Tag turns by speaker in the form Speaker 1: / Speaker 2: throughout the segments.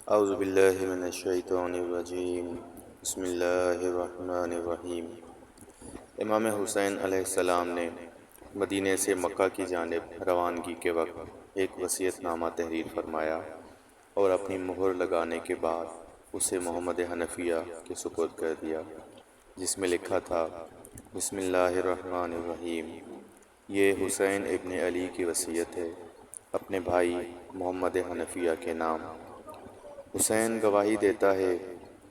Speaker 1: اعوذ باللہ من الشیطان الرجیم بسم اللہ الرحمن الرحیم۔ امام حسین علیہ السلام نے مدینے سے مکہ کی جانب روانگی کے وقت ایک وصیت نامہ تحریر فرمایا اور اپنی مہر لگانے کے بعد اسے محمد حنفیہ کے سپرد کر دیا، جس میں لکھا تھا: بسم اللہ الرحمن الرحیم۔ یہ حسین ابن علی کی وصیت ہے، اپنے بھائی محمد حنفیہ کے نام۔ حسین گواہی دیتا ہے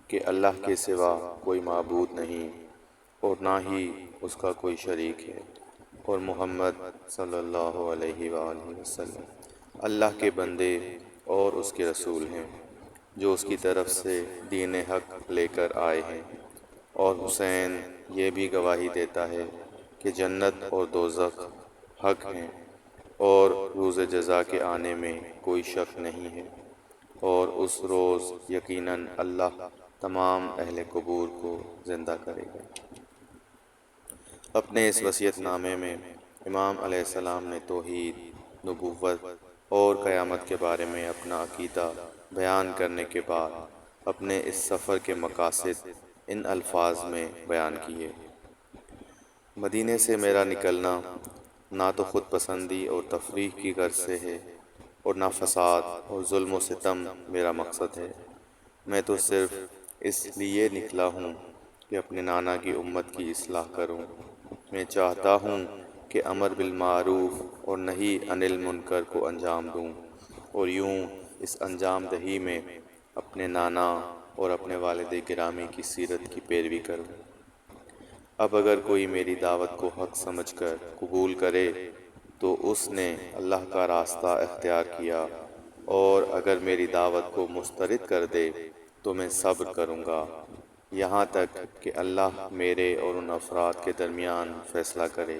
Speaker 1: کہ اللہ کے سوا کوئی معبود نہیں اور نہ ہی اس کا کوئی شریک ہے، اور محمد صلی اللہ علیہ وآلہ وسلم اللہ کے بندے اور اس کے رسول ہیں، جو اس کی طرف سے دین حق لے کر آئے ہیں۔ اور حسین یہ بھی گواہی دیتا ہے کہ جنت اور دوزخ حق ہیں اور روز جزا کے آنے میں کوئی شک نہیں ہے، اور اس روز یقیناً اللہ تمام اہل قبور کو زندہ کرے گا۔ اپنے اس وصیت نامے میں امام علیہ السلام نے توحید، نبوت اور قیامت کے بارے میں اپنا عقیدہ بیان کرنے کے بعد اپنے اس سفر کے مقاصد ان الفاظ میں بیان کیے: مدینے سے میرا نکلنا نہ تو خود پسندی اور تفریح کی غرض سے ہے اور نہ فساد اور ظلم و ستم میرا مقصد ہے۔ میں تو صرف اس لیے نکلا ہوں کہ اپنے نانا کی امت کی اصلاح کروں۔ میں چاہتا ہوں کہ امر بالمعروف اور نہی عن المنکر کو انجام دوں، اور یوں اس انجام دہی میں اپنے نانا اور اپنے والد گرامی کی سیرت کی پیروی کروں۔ اب اگر کوئی میری دعوت کو حق سمجھ کر قبول کرے تو اس نے اللہ کا راستہ اختیار کیا، اور اگر میری دعوت کو مسترد کر دے تو میں صبر کروں گا یہاں تک کہ اللہ میرے اور ان افراد کے درمیان فیصلہ کرے،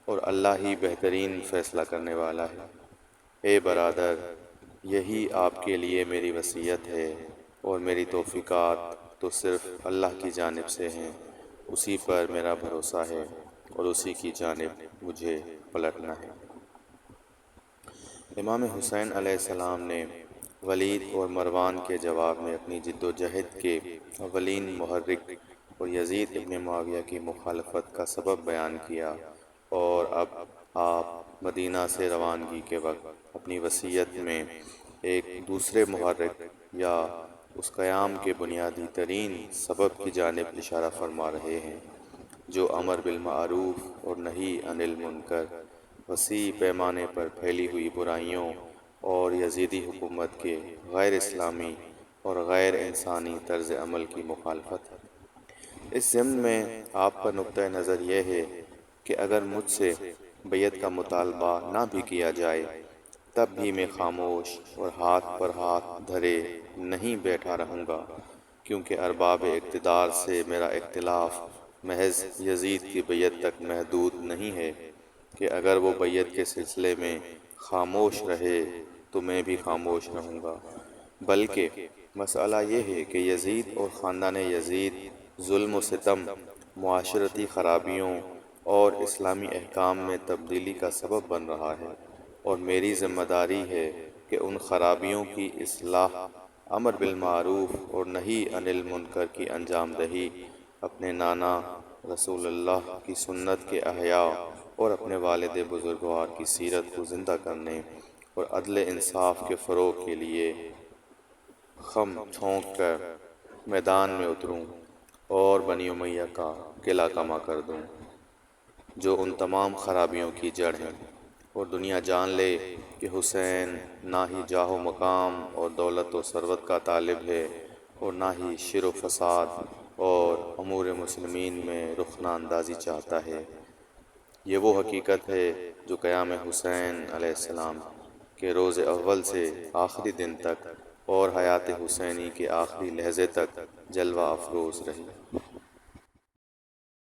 Speaker 1: اور اللہ ہی بہترین فیصلہ کرنے والا ہے۔ اے برادر، یہی آپ کے لیے میری وصیت ہے، اور میری توفیقات تو صرف اللہ کی جانب سے ہیں۔ اسی پر میرا بھروسہ ہے اور اسی کی جانب مجھے پلٹنا ہے۔ امام حسین علیہ السلام نے ولید اور مروان کے جواب میں اپنی جد و جہد کے اولین محرک اور یزید ابن معاویہ کی مخالفت کا سبب بیان کیا، اور اب آپ مدینہ سے روانگی کے وقت اپنی وصیت میں ایک دوسرے محرک یا اس قیام کے بنیادی ترین سبب کی جانب اشارہ فرما رہے ہیں، جو امر بالمعروف اور نہی عن المنکر، وسیع پیمانے پر پھیلی ہوئی برائیوں اور یزیدی حکومت کے غیر اسلامی اور غیر انسانی طرز عمل کی مخالفت ہے۔ اس ضمن میں آپ کا نقطہ نظر یہ ہے کہ اگر مجھ سے بیعت کا مطالبہ نہ بھی کیا جائے تب بھی میں خاموش اور ہاتھ پر ہاتھ دھرے نہیں بیٹھا رہوں گا، کیونکہ ارباب اقتدار سے میرا اختلاف محض یزید کی بیعت تک محدود نہیں ہے کہ اگر وہ بیعت کے سلسلے میں خاموش رہے تو میں بھی خاموش رہوں گا، بلکہ مسئلہ یہ ہے کہ یزید اور خاندان یزید ظلم و ستم، معاشرتی خرابیوں اور اسلامی احکام میں تبدیلی کا سبب بن رہا ہے، اور میری ذمہ داری ہے کہ ان خرابیوں کی اصلاح، امر بالمعروف اور نہی عن المنکر کی انجام دہی، اپنے نانا رسول اللہ کی سنت کے احیاء اور اپنے والد بزرگوار کی سیرت کو زندہ کرنے اور عدل انصاف کے فروغ کے لیے خم چھونک کر میدان میں اتروں اور بنی امیہ کا قلعہ کما کر دوں، جو ان تمام خرابیوں کی جڑ ہیں، اور دنیا جان لے کہ حسین نہ ہی جاہ و مقام اور دولت و ثروت کا طالب ہے، اور نہ ہی شر و فساد اور امور مسلمین میں رخنہ اندازی چاہتا ہے۔ یہ وہ حقیقت ہے جو قیام حسین علیہ السلام کے روز اول سے آخری دن تک اور حیات حسینی کے آخری لحظے تک جلوہ افروز رہی۔